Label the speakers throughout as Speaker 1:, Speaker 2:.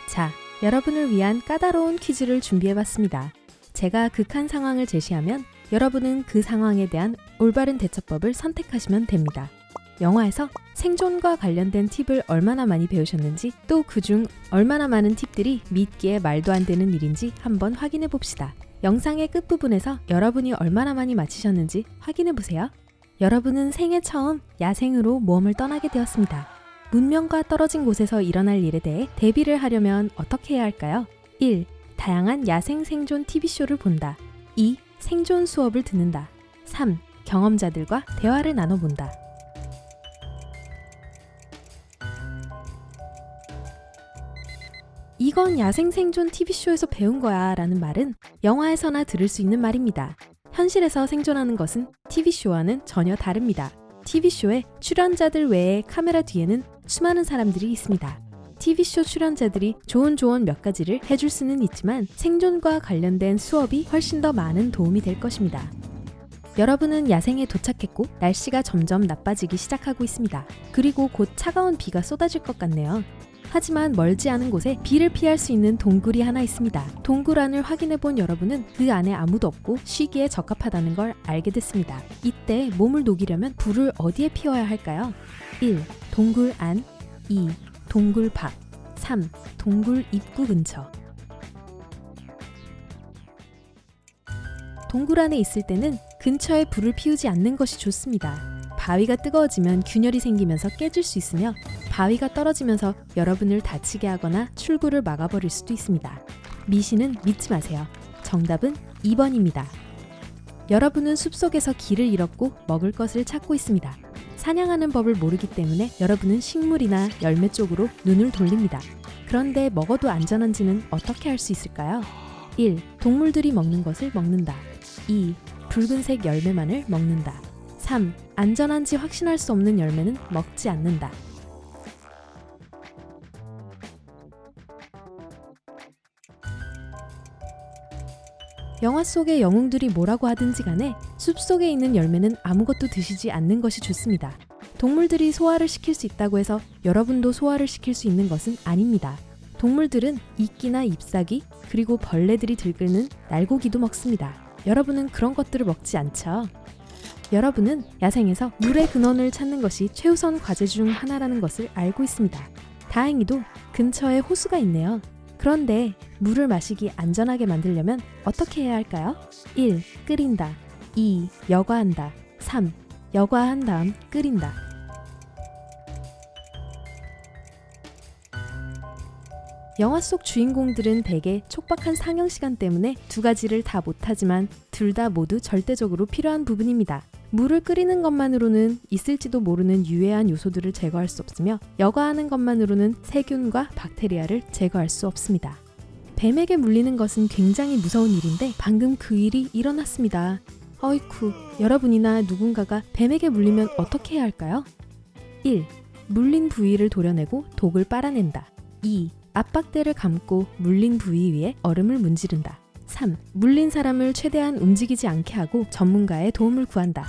Speaker 1: 자, 여러분을 위한 까다로운 퀴즈를 준비해봤습니다. 제가 극한 상황을 제시하면 여러분은 그 상황에 대한 올바른 대처법을 선택하시면 됩니다. 영화에서 생존과 관련된 팁을 얼마나 많이 배우셨는지, 또 그중 얼마나 많은 팁들이 믿기에 말도 안 되는 일인지 한번 확인해 봅시다. 영상의 끝부분에서 여러분이 얼마나 많이 맞히셨는지 확인해 보세요. 여러분은 생애 처음 야생으로 모험을 떠나게 되었습니다. 문명과 떨어진 곳에서 일어날 일에 대해 대비를 하려면 어떻게 해야 할까요? 1. 다양한 야생 생존 TV쇼를 본다. 2. 생존 수업을 듣는다. 3. 경험자들과 대화를 나눠본다. 이건 야생 생존 TV쇼에서 배운 거야 라는 말은 영화에서나 들을 수 있는 말입니다. 현실에서 생존하는 것은 TV쇼와는 전혀 다릅니다. TV쇼에 출연자들 외에 카메라 뒤에는 수많은 사람들이 있습니다. TV쇼 출연자들이 좋은 조언 몇 가지를 해줄 수는 있지만 생존과 관련된 수업이 훨씬 더 많은 도움이 될 것입니다. 여러분은 야생에 도착했고 날씨가 점점 나빠지기 시작하고 있습니다. 그리고 곧 차가운 비가 쏟아질 것 같네요. 하지만 멀지 않은 곳에 비를 피할 수 있는 동굴이 하나 있습니다. 동굴 안을 확인해 본 여러분은 그 안에 아무도 없고 쉬기에 적합하다는 걸 알게 됐습니다. 이때 몸을 녹이려면 불을 어디에 피워야 할까요? 1. 동굴 안. 2. 동굴 밖. 3. 동굴 입구 근처. 동굴 안에 있을 때는 근처에 불을 피우지 않는 것이 좋습니다. 바위가 뜨거워지면 균열이 생기면서 깨질 수 있으며 바위가 떨어지면서 여러분을 다치게 하거나 출구를 막아버릴 수도 있습니다. 미신은 믿지 마세요. 정답은 2번입니다. 여러분은 숲속에서 길을 잃었고 먹을 것을 찾고 있습니다. 사냥하는 법을 모르기 때문에 여러분은 식물이나 열매 쪽으로 눈을 돌립니다. 그런데 먹어도 안전한지는 어떻게 알 수 있을까요? 1. 동물들이 먹는 것을 먹는다. 2. 붉은색 열매만을 먹는다. 3. 안전한지 확신할 수 없는 열매는 먹지 않는다. 영화 속의 영웅들이 뭐라고 하든지 간에 숲속에 있는 열매는 아무것도 드시지 않는 것이 좋습니다. 동물들이 소화를 시킬 수 있다고 해서 여러분도 소화를 시킬 수 있는 것은 아닙니다. 동물들은 이끼나 잎사귀, 그리고 벌레들이 들끓는 날고기도 먹습니다. 여러분은 그런 것들을 먹지 않죠. 여러분은 야생에서 물의 근원을 찾는 것이 최우선 과제 중 하나라는 것을 알고 있습니다. 다행히도 근처에 호수가 있네요. 그런데 물을 마시기 안전하게 만들려면 어떻게 해야 할까요? 1. 끓인다. 2. 여과한다. 3. 여과한 다음 끓인다. 영화 속 주인공들은 대개 촉박한 상영 시간 때문에 두 가지를 다 못하지만 둘 다 모두 절대적으로 필요한 부분입니다. 물을 끓이는 것만으로는 있을지도 모르는 유해한 요소들을 제거할 수 없으며 여과하는 것만으로는 세균과 박테리아를 제거할 수 없습니다. 뱀에게 물리는 것은 굉장히 무서운 일인데 방금 그 일이 일어났습니다. 어이쿠, 여러분이나 누군가가 뱀에게 물리면 어떻게 해야 할까요? 1. 물린 부위를 도려내고 독을 빨아낸다. 2. 압박대를 감고 물린 부위 위에 얼음을 문지른다. 3. 물린 사람을 최대한 움직이지 않게 하고 전문가의 도움을 구한다.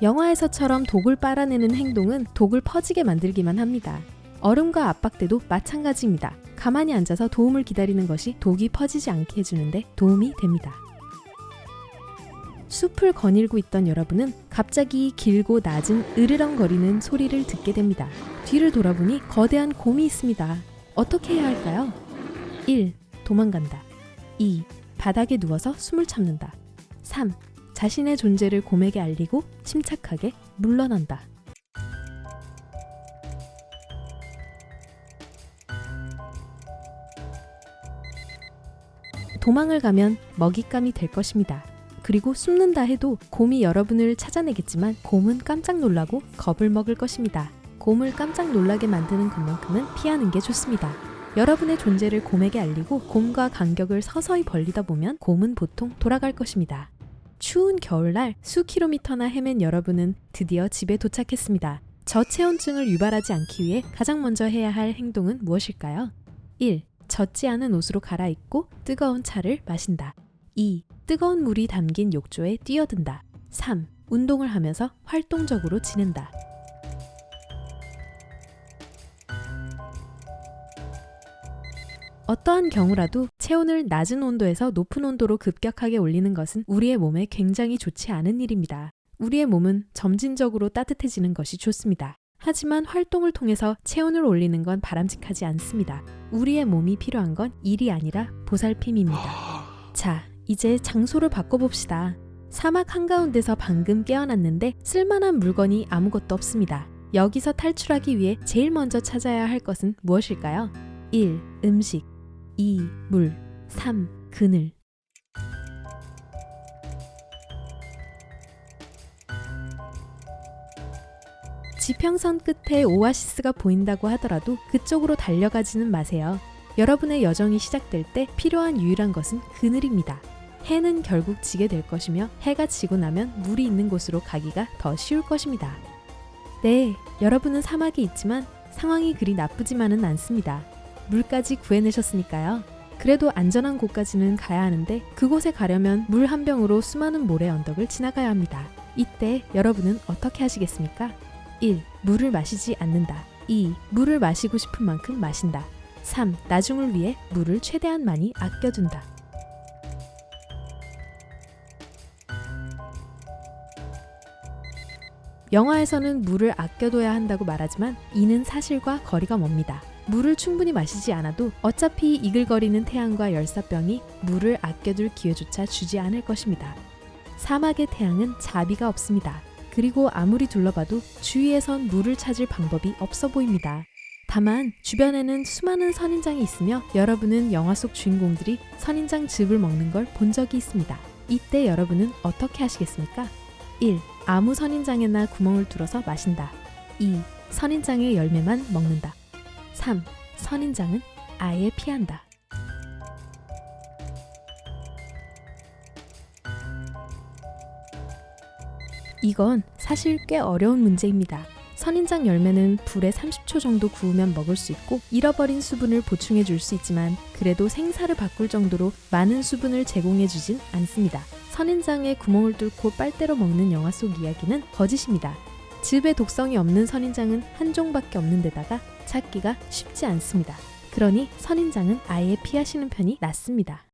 Speaker 1: 영화에서처럼 독을 빨아내는 행동은 독을 퍼지게 만들기만 합니다. 얼음과 압박대도 마찬가지입니다. 가만히 앉아서 도움을 기다리는 것이 독이 퍼지지 않게 해주는데 도움이 됩니다. 숲을 거닐고 있던 여러분은 갑자기 길고 낮은 으르렁거리는 소리를 듣게 됩니다. 뒤를 돌아보니 거대한 곰이 있습니다. 어떻게 해야 할까요? 1. 도망간다. 2. 바닥에 누워서 숨을 참는다. 3. 자신의 존재를 곰에게 알리고 침착하게 물러난다. 도망을 가면 먹잇감이 될 것입니다. 그리고 숨는다 해도 곰이 여러분을 찾아내겠지만 곰은 깜짝 놀라고 겁을 먹을 것입니다. 곰을 깜짝 놀라게 만드는 것만큼은 피하는 게 좋습니다. 여러분의 존재를 곰에게 알리고 곰과 간격을 서서히 벌리다 보면 곰은 보통 돌아갈 것입니다. 추운 겨울날 수킬로미터나 헤맨 여러분은 드디어 집에 도착했습니다. 저체온증을 유발하지 않기 위해 가장 먼저 해야 할 행동은 무엇일까요? 1. 젖지 않은 옷으로 갈아입고 뜨거운 차를 마신다. 2. 뜨거운 물이 담긴 욕조에 뛰어든다. 3. 운동을 하면서 활동적으로 지낸다. 어떠한 경우라도 체온을 낮은 온도에서 높은 온도로 급격하게 올리는 것은 우리의 몸에 굉장히 좋지 않은 일입니다. 우리의 몸은 점진적으로 따뜻해지는 것이 좋습니다. 하지만 활동을 통해서 체온을 올리는 건 바람직하지 않습니다. 우리의 몸이 필요한 건 일이 아니라 보살핌입니다. 자, 이제 장소를 바꿔봅시다. 사막 한가운데서 방금 깨어났는데 쓸만한 물건이 아무것도 없습니다. 여기서 탈출하기 위해 제일 먼저 찾아야 할 것은 무엇일까요? 1. 음식 2. 물 3. 그늘. 지평선 끝에 오아시스가 보인다고 하더라도 그쪽으로 달려가지는 마세요. 여러분의 여정이 시작될 때 필요한 유일한 것은 그늘입니다. 해는 결국 지게 될 것이며 해가 지고 나면 물이 있는 곳으로 가기가 더 쉬울 것입니다. 네, 여러분은 사막에 있지만 상황이 그리 나쁘지만은 않습니다. 물까지 구해내셨으니까요. 그래도 안전한 곳까지는 가야 하는데 그곳에 가려면 물 한 병으로 수많은 모래 언덕을 지나가야 합니다. 이때 여러분은 어떻게 하시겠습니까? 1. 물을 마시지 않는다. 2. 물을 마시고 싶은 만큼 마신다. 3. 나중을 위해 물을 최대한 많이 아껴둔다. 영화에서는 물을 아껴둬야 한다고 말하지만 이는 사실과 거리가 멉니다. 물을 충분히 마시지 않아도 어차피 이글거리는 태양과 열사병이 물을 아껴둘 기회조차 주지 않을 것입니다. 사막의 태양은 자비가 없습니다. 그리고 아무리 둘러봐도 주위에선 물을 찾을 방법이 없어 보입니다. 다만 주변에는 수많은 선인장이 있으며 여러분은 영화 속 주인공들이 선인장 즙을 먹는 걸 본 적이 있습니다. 이때 여러분은 어떻게 하시겠습니까? 1. 아무 선인장에나 구멍을 뚫어서 마신다. 2. 선인장의 열매만 먹는다. 3. 선인장은 아예 피한다. 이건 사실 꽤 어려운 문제입니다. 선인장 열매는 불에 30초 정도 구우면 먹을 수 있고 잃어버린 수분을 보충해 줄 수 있지만 그래도 생사를 바꿀 정도로 많은 수분을 제공해 주진 않습니다. 선인장에 구멍을 뚫고 빨대로 먹는 영화 속 이야기는 거짓입니다. 즙에 독성이 없는 선인장은 한 종밖에 없는 데다가 찾기가 쉽지 않습니다. 그러니 선인장은 아예 피하시는 편이 낫습니다.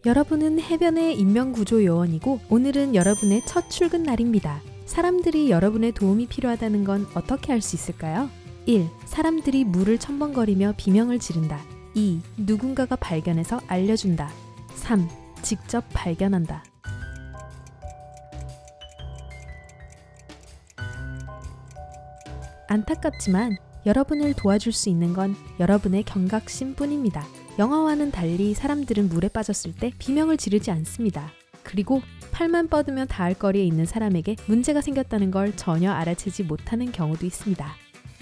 Speaker 1: 여러분은 해변의 인명구조 요원이고 오늘은 여러분의 첫 출근 날입니다. 사람들이 여러분의 도움이 필요하다는 건 어떻게 알 수 있을까요? 1. 사람들이 물을 첨벙거리며 비명을 지른다. 2. 누군가가 발견해서 알려준다. 3. 직접 발견한다. 안타깝지만 여러분을 도와줄 수 있는 건 여러분의 경각심 뿐입니다. 영화와는 달리 사람들은 물에 빠졌을 때 비명을 지르지 않습니다. 그리고 팔만 뻗으면 닿을 거리에 있는 사람에게 문제가 생겼다는 걸 전혀 알아채지 못하는 경우도 있습니다.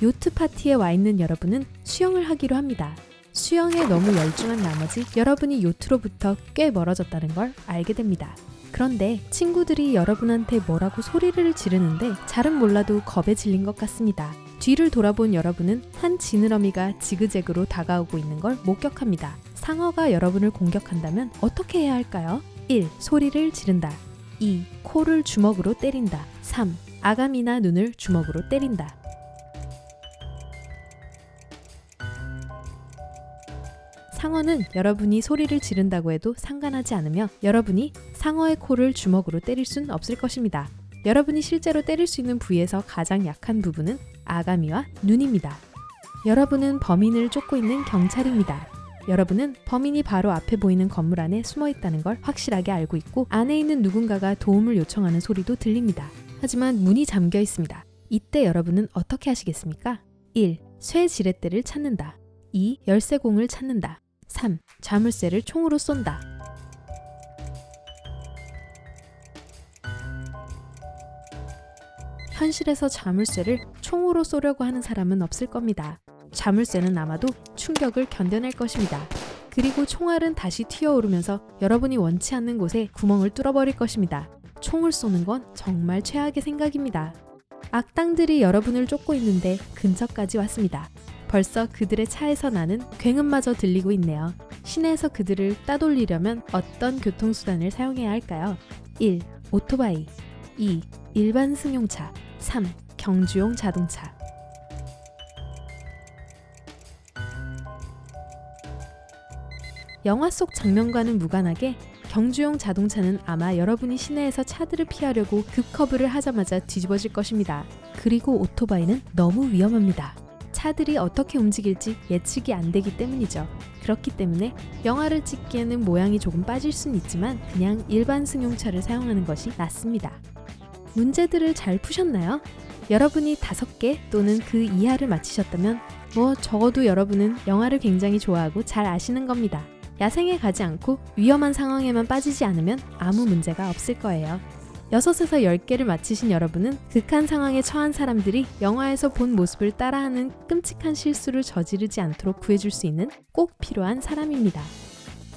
Speaker 1: 요트 파티에 와 있는 여러분은 수영을 하기로 합니다. 수영에 너무 열중한 나머지 여러분이 요트로부터 꽤 멀어졌다는 걸 알게 됩니다. 그런데 친구들이 여러분한테 뭐라고 소리를 지르는데 잘은 몰라도 겁에 질린 것 같습니다. 뒤를 돌아본 여러분은 한 지느러미가 지그재그로 다가오고 있는 걸 목격합니다. 상어가 여러분을 공격한다면 어떻게 해야 할까요? 1. 소리를 지른다. 2. 코를 주먹으로 때린다. 3. 아가미나 눈을 주먹으로 때린다. 상어는 여러분이 소리를 지른다고 해도 상관하지 않으며 여러분이 상어의 코를 주먹으로 때릴 순 없을 것입니다. 여러분이 실제로 때릴 수 있는 부위에서 가장 약한 부분은 아가미와 눈입니다. 여러분은 범인을 쫓고 있는 경찰입니다. 여러분은 범인이 바로 앞에 보이는 건물 안에 숨어 있다는 걸 확실하게 알고 있고 안에 있는 누군가가 도움을 요청하는 소리도 들립니다. 하지만 문이 잠겨 있습니다. 이때 여러분은 어떻게 하시겠습니까? 1. 쇠 지렛대를 찾는다. 2. 열쇠공을 찾는다. 3. 자물쇠를 총으로 쏜다. 현실에서 자물쇠를 총으로 쏘려고 하는 사람은 없을 겁니다. 자물쇠는 아마도 충격을 견뎌낼 것입니다. 그리고 총알은 다시 튀어오르면서 여러분이 원치 않는 곳에 구멍을 뚫어버릴 것입니다. 총을 쏘는 건 정말 최악의 생각입니다. 악당들이 여러분을 쫓고 있는데 근처까지 왔습니다. 벌써 그들의 차에서 나는 굉음마저 들리고 있네요. 시내에서 그들을 따돌리려면 어떤 교통수단을 사용해야 할까요? 1. 오토바이. 2. 일반 승용차. 3. 경주용 자동차. 영화 속 장면과는 무관하게 경주용 자동차는 아마 여러분이 시내에서 차들을 피하려고 급커브를 하자마자 뒤집어질 것입니다. 그리고 오토바이는 너무 위험합니다. 차들이 어떻게 움직일지 예측이 안 되기 때문이죠. 그렇기 때문에 영화를 찍기에는 모양이 조금 빠질 순 있지만 그냥 일반 승용차를 사용하는 것이 낫습니다. 문제들을 잘 푸셨나요? 여러분이 5개 또는 그 이하를 맞히셨다면 적어도 여러분은 영화를 굉장히 좋아하고 잘 아시는 겁니다. 야생에 가지 않고 위험한 상황에만 빠지지 않으면 아무 문제가 없을 거예요. 6에서 10개를 맞히신 여러분은 극한 상황에 처한 사람들이 영화에서 본 모습을 따라하는 끔찍한 실수를 저지르지 않도록 구해줄 수 있는 꼭 필요한 사람입니다.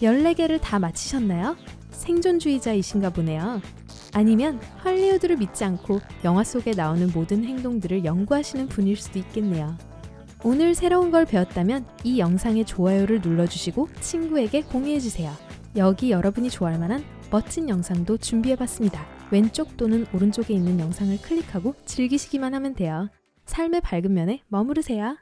Speaker 1: 14개를 다 맞히셨나요? 생존주의자이신가 보네요. 아니면 헐리우드를 믿지 않고 영화 속에 나오는 모든 행동들을 연구하시는 분일 수도 있겠네요. 오늘 새로운 걸 배웠다면 이 영상에 좋아요를 눌러주시고 친구에게 공유해주세요. 여기 여러분이 좋아할 만한 멋진 영상도 준비해봤습니다. 왼쪽 또는 오른쪽에 있는 영상을 클릭하고 즐기시기만 하면 돼요. 삶의 밝은 면에 머무르세요.